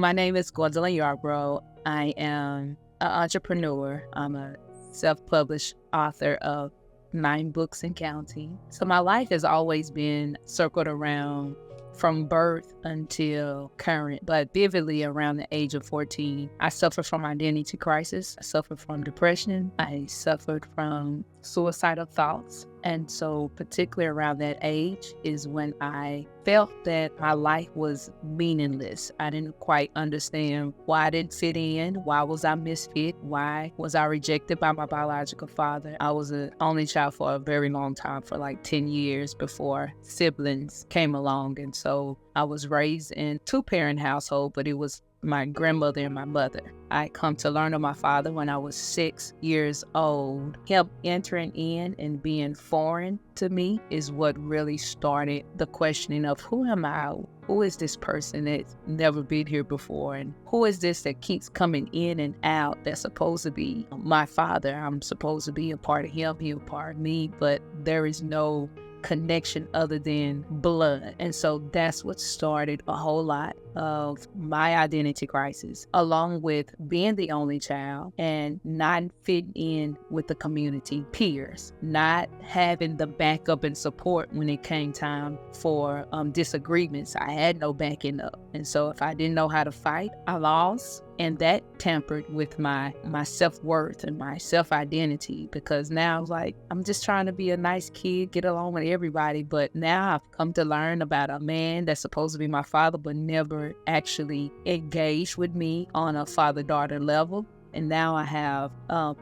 My name is Gwendolyn Yarbough. I am an entrepreneur. I'm a self-published author of 9 books and counting. So my life has always been circled around from birth until current, but vividly around the age of 14. I suffered from identity crisis. I suffered from depression. I suffered from suicidal thoughts. And so particularly around that age is when I felt that my life was meaningless. I didn't quite understand why I didn't fit in. Why was I misfit? Why was I rejected by my biological father? I was an only child for a very long time, for like 10 years before siblings came along. And so I was raised in 2-parent household, but it was my grandmother and my mother. I come to learn of my father when I was 6 years old. Him entering in and being foreign to me is what really started the questioning of who am I? Who is this person that's never been here before? And who is this that keeps coming in and out that's supposed to be my father? I'm supposed to be a part of him, he a part of me, but there is no connection other than blood. And so that's what started a whole lot of my identity crisis, along with being the only child and not fitting in with the community peers, not having the backup and support when it came time for disagreements. I had no backing up. And so if I didn't know how to fight, I lost. And that tampered with my self-worth and my self-identity, because now like, I'm just trying to be a nice kid, get along with everybody. But now I've come to learn about a man that's supposed to be my father, but never actually engaged with me on a father-daughter level. And now I have the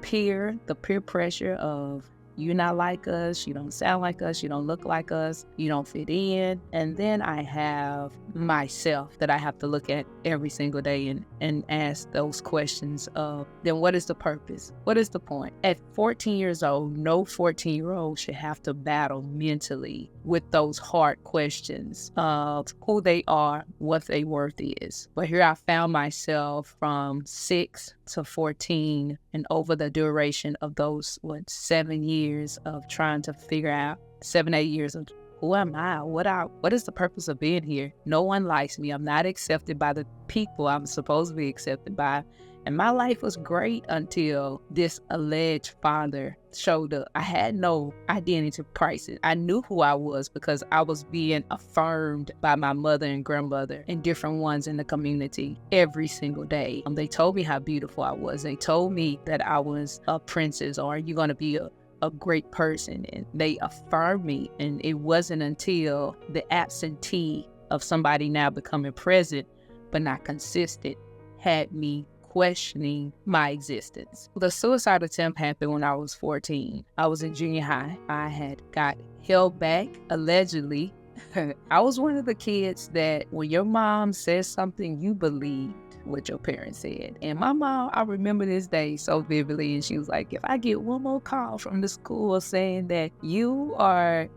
peer pressure of, you're not like us, you don't sound like us, you don't look like us, you don't fit in. And then I have myself that I have to look at every single day and ask those questions of, then what is the purpose? What is the point? At 14 years old, no 14-year-old should have to battle mentally with those hard questions of who they are, what their worth is. But here I found myself from 6 to 14, and over the duration of those 7 years of trying to figure out, 7-8 years of who am I? What is the purpose of being here? No one likes me. I'm not accepted by the people I'm supposed to be accepted by. And my life was great until this alleged father showed up. I had no identity crisis. I knew who I was because I was being affirmed by my mother and grandmother and different ones in the community every single day. They told me how beautiful I was. They told me that I was a princess, or you're going to be a great person. And they affirmed me. And it wasn't until the absentee of somebody now becoming present but not consistent had me questioning my existence. The suicide attempt happened when I was 14. I was in junior high. I had got held back, allegedly. I was one of the kids that when your mom says something, you believed what your parents said. And my mom, I remember this day so vividly, and she was like, if I get one more call from the school saying that you are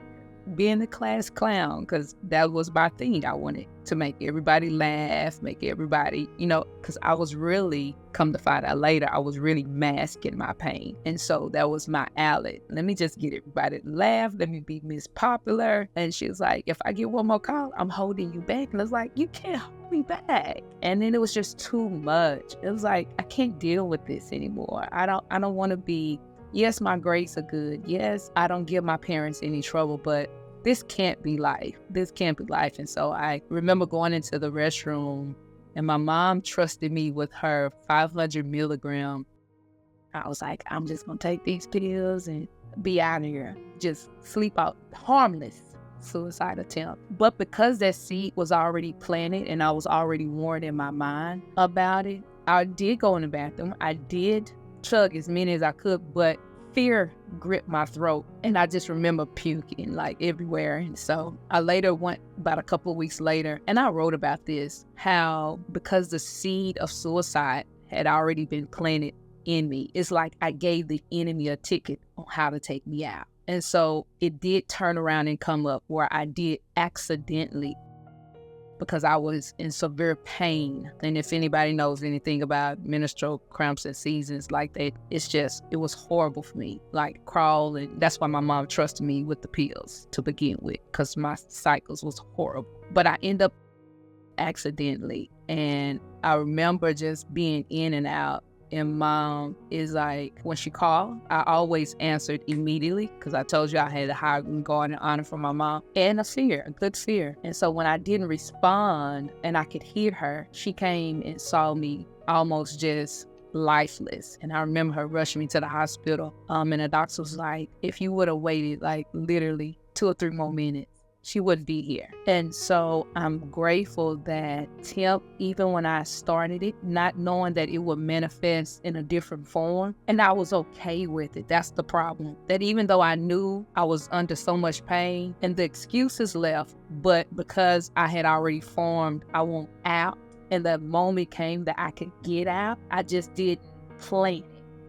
being the class clown, because that was my thing. I wanted to make everybody laugh, make everybody, because I was really, come to find out later, I was really masking my pain. And so that was my outlet. Let me just get everybody to laugh. Let me be Miss Popular. And she was like, if I get one more call, I'm holding you back. And I was like, you can't hold me back. And then it was just too much. It was like, I can't deal with this anymore. I don't want to be, yes, my grades are good. Yes, I don't give my parents any trouble, but this can't be life. This can't be life. And so I remember going into the restroom, and my mom trusted me with her 500 milligram. I was like, I'm just going to take these pills and be out of here. Just sleep out. Harmless suicide attempt. But because that seed was already planted and I was already warned in my mind about it, I did go in the bathroom. I did chug as many as I could, but fear gripped my throat, and I just remember puking like everywhere. And so I later went, about a couple of weeks later, and I wrote about this, how because the seed of suicide had already been planted in me, it's like I gave the enemy a ticket on how to take me out. And so it did turn around and come up where I did accidentally, because I was in severe pain. And if anybody knows anything about menstrual cramps and seasons like that, it was horrible for me, like crawling. That's why my mom trusted me with the pills to begin with, because my cycles was horrible. But I end up accidentally. And I remember just being in and out. And Mom is like, when she called, I always answered immediately because I told you I had a high regard and honor for my mom and a good fear. And so when I didn't respond and I could hear her, she came and saw me almost just lifeless. And I remember her rushing me to the hospital. And the doctor was like, if you would have waited like literally 2 or 3 more minutes, she wouldn't be here. And so I'm grateful that Temp, even when I started it, not knowing that it would manifest in a different form, and I was okay with it. That's the problem. That even though I knew I was under so much pain and the excuses left, but because I had already formed, I want out, and the moment came that I could get out, I just didn't plan it.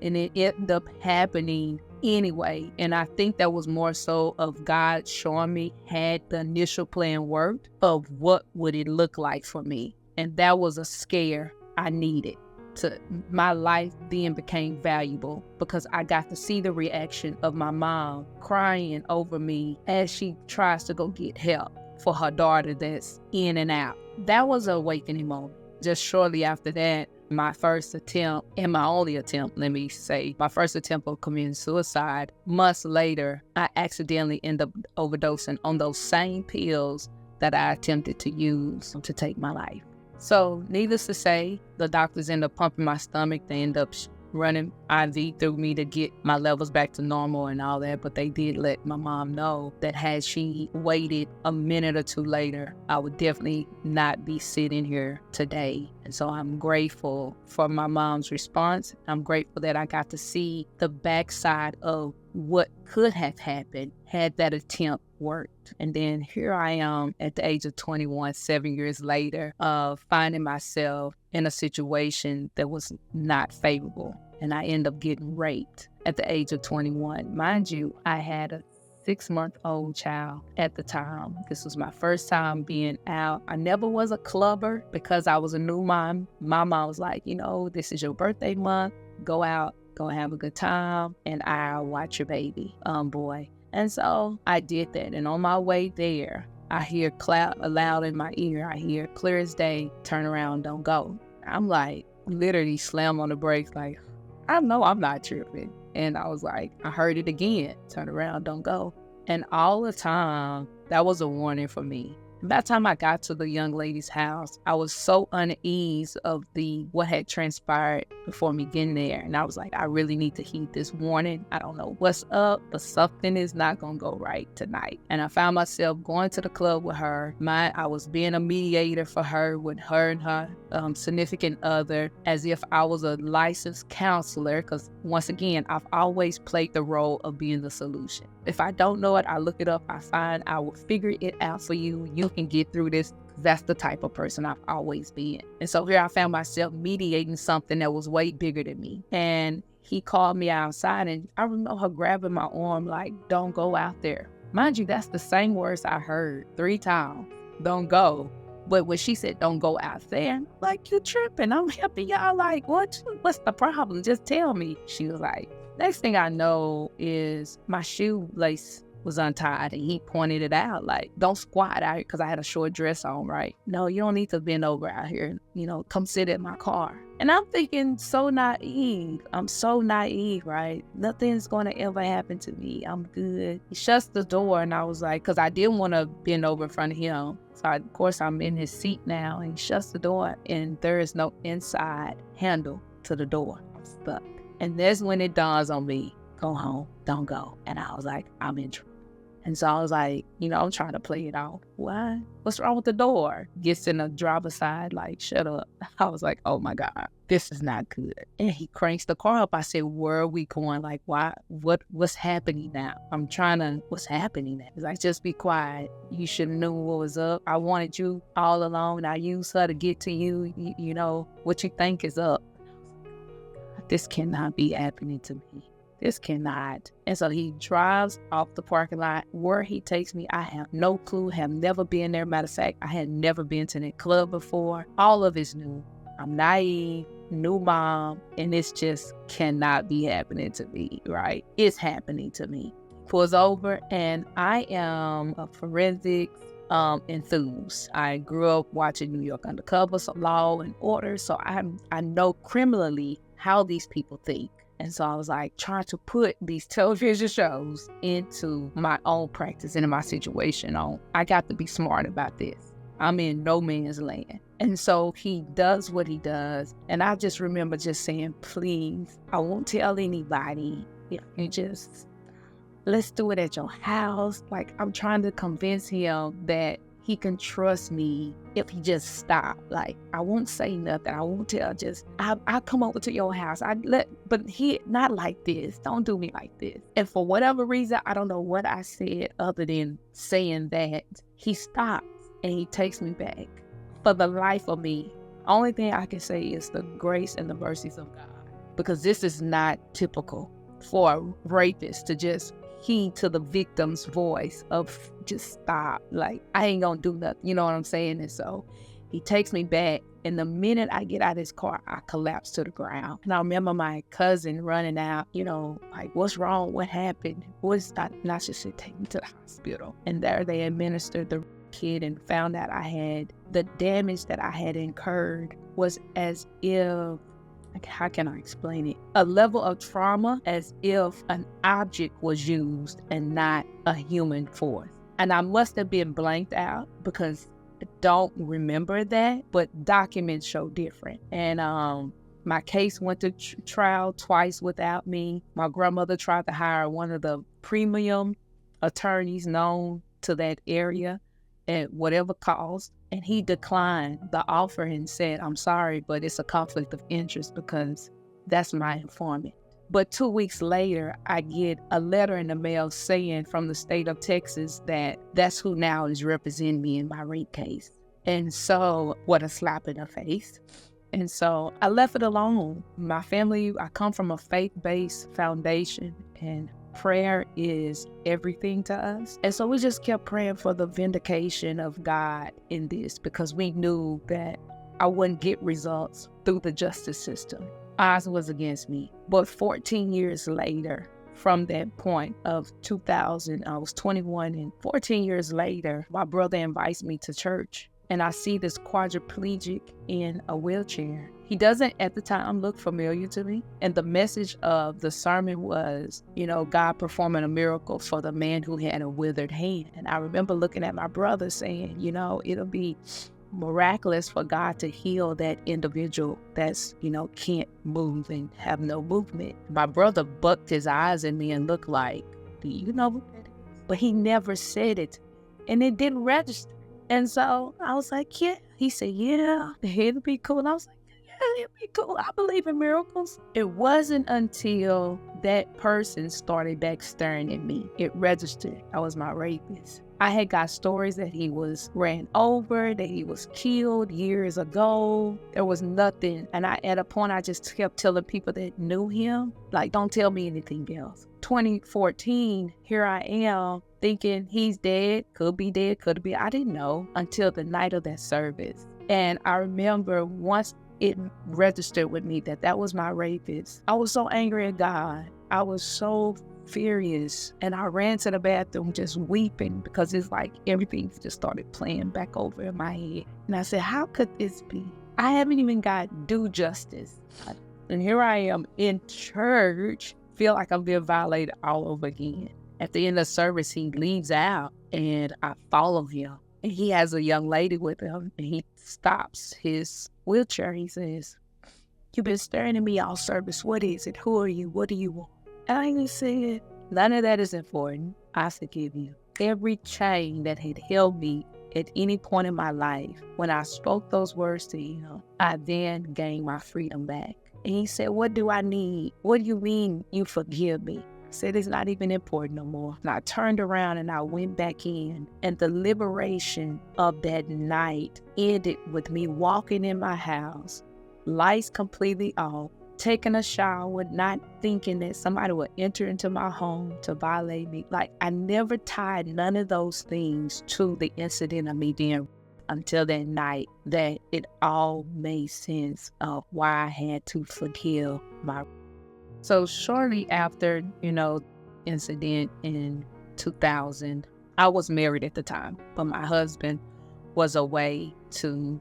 And it ended up happening anyway. And I think that was more so of God showing me, had the initial plan worked, of what would it look like for me. And that was a scare I needed. My life then became valuable because I got to see the reaction of my mom crying over me as she tries to go get help for her daughter that's in and out. That was an awakening moment. Just shortly after that, my first attempt, and my only attempt, let me say, my first attempt of committing suicide, months later, I accidentally ended up overdosing on those same pills that I attempted to use to take my life. So needless to say, the doctors end up pumping my stomach. They end up running IV through me to get my levels back to normal and all that. But they did let my mom know that had she waited a minute or two later, I would definitely not be sitting here today. And so I'm grateful for my mom's response. I'm grateful that I got to see the backside of what could have happened had that attempt worked. And then here I am at the age of 21, 7 years later, finding myself in a situation that was not favorable. And I end up getting raped at the age of 21. Mind you, I had a 6-month-old child at the time. This was my first time being out. I never was a clubber because I was a new mom. My mom was like, this is your birthday month. Go out, go have a good time, and I'll watch your baby, boy. And so I did that. And on my way there, I hear loud in my ear. I hear clear as day, turn around, don't go. I'm like, literally slam on the brakes, like, I know I'm not tripping. And I was like, I heard it again, turn around, don't go. And all the time, that was a warning for me. By the time I got to the young lady's house, I was so uneasy of what had transpired before me getting there. And I was like, I really need to heed this warning. I don't know what's up, but something is not going to go right tonight. And I found myself going to the club with her. I was being a mediator for her with her and her significant other, as if I was a licensed counselor. Because once again, I've always played the role of being the solution. If I don't know it, I look it up, I will figure it out for you. You can get through this. That's the type of person I've always been. And so here I found myself mediating something that was way bigger than me. And he called me outside, and I remember her grabbing my arm like, don't go out there. Mind you, that's the same words I heard 3 times. Don't go. But when she said, don't go out there, I'm like, you tripping. I'm helping y'all. Like, what's the problem? Just tell me. She was like, next thing I know is my shoelace was untied, and he pointed it out like, don't squat out here, because I had a short dress on, right? No, you don't need to bend over out here. Come sit in my car. And I'm thinking, so naive. I'm so naive, right? Nothing's going to ever happen to me. I'm good. He shuts the door, and I was like, because I didn't want to bend over in front of him. So of course I'm in his seat now, and he shuts the door, and there is no inside handle to the door. I'm stuck. And that's when it dawns on me, go home, don't go. And I was like, I'm in trouble. And so I was like, I'm trying to play it off. What? What's wrong with the door? Gets in the driver's side, like, shut up. I was like, oh my God, this is not good. And he cranks the car up. I said, where are we going? Like, why? What's happening now? What's happening now? He's like, just be quiet. You should have known what was up. I wanted you all along. I used her to get to you. You know, what you think is up. This cannot be happening to me. This cannot. And so he drives off the parking lot. Where he takes me, I have no clue, have never been there. Matter of fact, I had never been to that club before. All of it's new. I'm naive, new mom, and this just cannot be happening to me, right? It's happening to me. Pulls over, and I am a forensics enthused. I grew up watching New York Undercover, so Law and Order, so I know criminally how these people think. And so I was like trying to put these television shows into my own practice, into my situation. I got to be smart about this. I'm in no man's land. And so he does what he does. And I just remember just saying, please, I won't tell anybody. If you just, let's do it at your house. Like, I'm trying to convince him that he can trust me if he just stop. Like, I won't say nothing. I won't tell. Just I'll come over to your house. But he not like this. Don't do me like this. And for whatever reason, I don't know what I said other than saying that. He stops and he takes me back. For the life of me, only thing I can say is the grace and the mercies of God, because this is not typical for a rapist to just heed to the victim's voice of just stop. Like, I ain't gonna do nothing. You know what I'm saying? And so he takes me back. And the minute I get out of his car, I collapse to the ground. And I remember my cousin running out, like, what's wrong? What happened? And I just said, take me to the hospital. And there they administered the kid and found out the damage that I had incurred was as if, like, how can I explain it? A level of trauma as if an object was used and not a human force. And I must have been blanked out because I don't remember that, but documents show different. And my case went to trial twice without me. My grandmother tried to hire one of the premium attorneys known to that area at whatever cost, and he declined the offer and said, I'm sorry, but it's a conflict of interest because that's my informant. But 2 weeks later, I get a letter in the mail saying from the state of Texas that that's who now is representing me in my rape case. And so, what a slap in the face. And so I left it alone. My family, I come from a faith-based foundation, and prayer is everything to us. And so we just kept praying for the vindication of God in this, because we knew that I wouldn't get results through the justice system. Odds was against me. But 14 years later, from that point of 2000, I was 21, and 14 years later, my brother invites me to church. And I see this quadriplegic in a wheelchair. He doesn't at the time look familiar to me. And the message of the sermon was, God performing a miracle for the man who had a withered hand. And I remember looking at my brother saying, it'll be miraculous for God to heal that individual that's, can't move and have no movement. My brother bucked his eyes at me and looked like, do you know who that is? But he never said it. And it didn't register. And so I was like, yeah. He said, yeah, it'll be cool. And I was like, yeah, it'll be cool. I believe in miracles. It wasn't until that person started back staring at me, it registered. I was my rapist. I had got stories that he was ran over, that he was killed years ago. There was nothing. And at a point, I just kept telling people that knew him, like, don't tell me anything else. 2014, here I am thinking he's dead, could be dead, could be. I didn't know until the night of that service. And I remember once it registered with me that was my rapist, I was so angry at God. I was so furious. And I ran to the bathroom just weeping, because it's like everything just started playing back over in my head. And I said, how could this be? I haven't even got due justice. And here I am in church, feel like I'm being violated all over again. At the end of the service, he leaves out and I follow him. And he has a young lady with him, and he stops his wheelchair. He says, you've been staring at me all service. What is it? Who are you? What do you want? And I said, none of that is important. I forgive you. Every chain that had held me at any point in my life, when I spoke those words to him, I then gained my freedom back. And he said, what do I need? What do you mean you forgive me? I said, it's not even important no more. And I turned around and I went back in. And the liberation of that night ended with me walking in my house, lights completely off, taking a shower, not thinking that somebody would enter into my home to violate me. Like, I never tied none of those things to the incident of me being until that night, that it all made sense of why I had to forgive my. So shortly after, incident in 2000, I was married at the time, but my husband was away to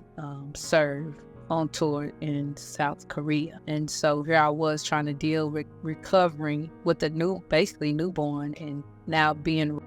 serve on tour in South Korea. And so here I was trying to deal with recovering with a basically newborn, and now being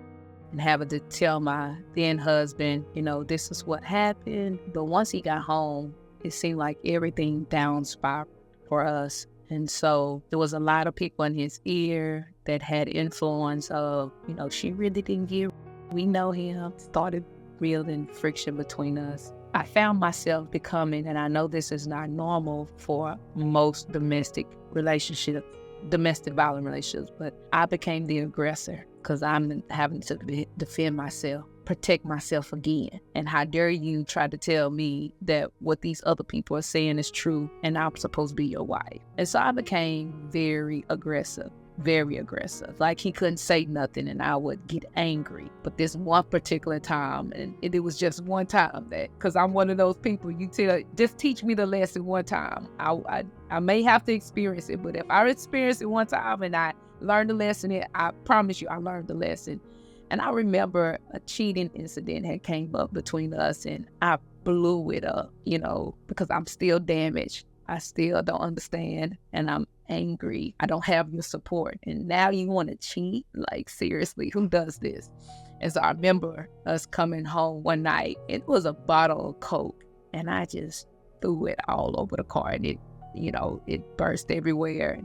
and having to tell my then husband, this is what happened. But once he got home, it seemed like everything down spiraled for us. And so there was a lot of people in his ear that had influence of, she really didn't give. We know him. Started building friction between us. I found myself becoming, and I know this is not normal for most domestic violent relationships, but I became the aggressor because I'm having to defend myself, protect myself again. And how dare you try to tell me that what these other people are saying is true and I'm supposed to be your wife? And so I became very aggressive. Like he couldn't say nothing and I would get angry. But this one particular time, and it was just one time, that because I'm one of those people, you tell, just teach me the lesson one time. I may have to experience it, but if I experience it one time and I learned the lesson, I promise you I learned the lesson. And I remember a cheating incident had came up between us, and I blew it up, because I'm still damaged. I still don't understand, and I'm angry. I don't have your support. And now you want to cheat? Like, seriously, who does this? And so I remember us coming home one night. It was a bottle of Coke, and I just threw it all over the car, and it burst everywhere.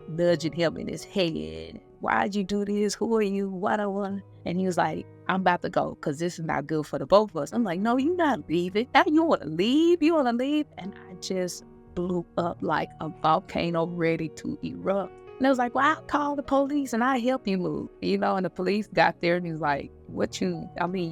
Nudging him in his head. Why'd you do this? Who are you? What? And he was like, I'm about to go because this is not good for the both of us. I'm like, no, you're not leaving. Now you want to leave? And I just blew up like a volcano ready to erupt. And I was like, well, I'll call the police and I'll help you move. And the police got there and he was like, you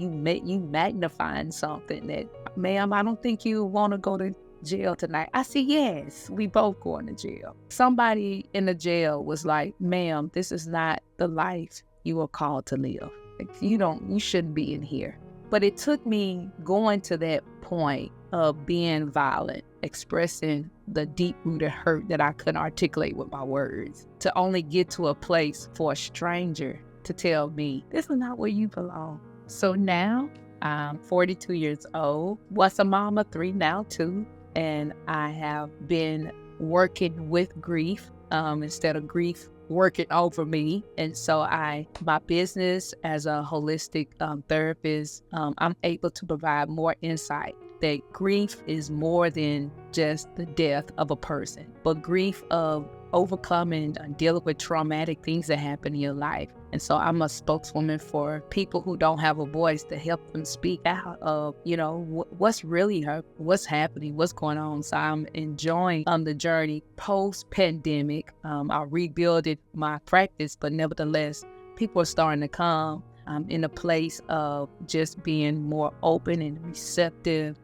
magnifying something that, ma'am, I don't think you want to go to jail tonight. I said, yes, we both going to jail. Somebody in the jail was like, ma'am, this is not the life you were called to live. Like, you shouldn't be in here. But it took me going to that point of being violent, expressing the deep-rooted hurt that I couldn't articulate with my words, to only get to a place for a stranger to tell me, this is not where you belong. So now I'm 42 years old, was a mama, 3 now, 2, and I have been working with grief instead of grief working over me. And so my business as a holistic therapist, I'm able to provide more insight that grief is more than just the death of a person, but grief of overcoming and dealing with traumatic things that happen in your life. And so I'm a spokeswoman for people who don't have a voice, to help them speak out of, what's really what's happening, what's going on. So I'm enjoying the journey post-pandemic. I rebuilded my practice, but nevertheless, people are starting to come. I'm in a place of just being more open and receptive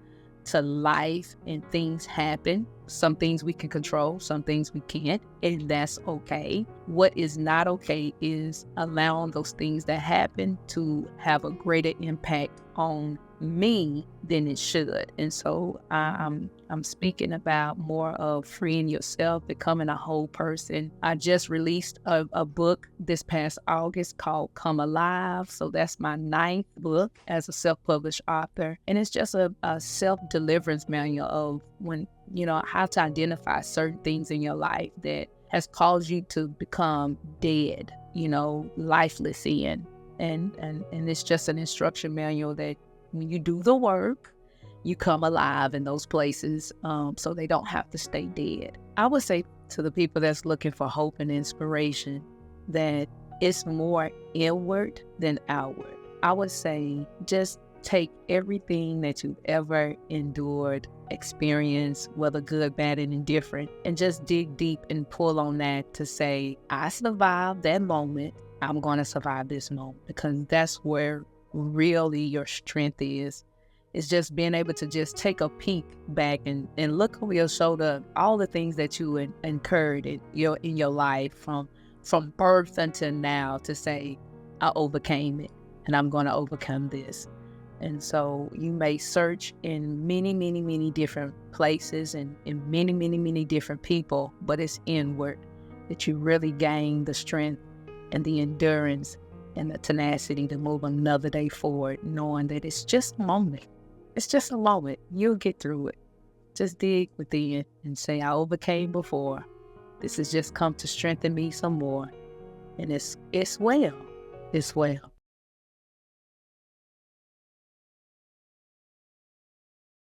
to life, and things happen. Some things we can control, some things we can't, and that's okay. What is not okay is allowing those things that happen to have a greater impact on me than it should. And so I'm speaking about more of freeing yourself, becoming a whole person. I just released a book this past August called Come Alive. So that's my 9th book as a self-published author. And it's just a self-deliverance manual of how to identify certain things in your life that has caused you to become dead, lifeless in. And it's just an instruction manual that when you do the work, you come alive in those places, so they don't have to stay dead. I would say to the people that's looking for hope and inspiration that it's more inward than outward. I would say just take everything that you've ever endured, experienced, whether good, bad, and indifferent, and just dig deep and pull on that to say, I survived that moment. I'm going to survive this moment, because that's where really your strength is. It's just being able to just take a peek back and look over your shoulder, all the things that you incurred in your life from birth until now, to say, I overcame it and I'm going to overcome this. And so you may search in many, many, many different places and in many, many, many different people, but it's inward that you really gain the strength and the endurance and the tenacity to move another day forward, knowing that it's just a moment. It's just a moment. You'll get through it. Just dig within and say, I overcame before. This has just come to strengthen me some more. And it's well. It's well.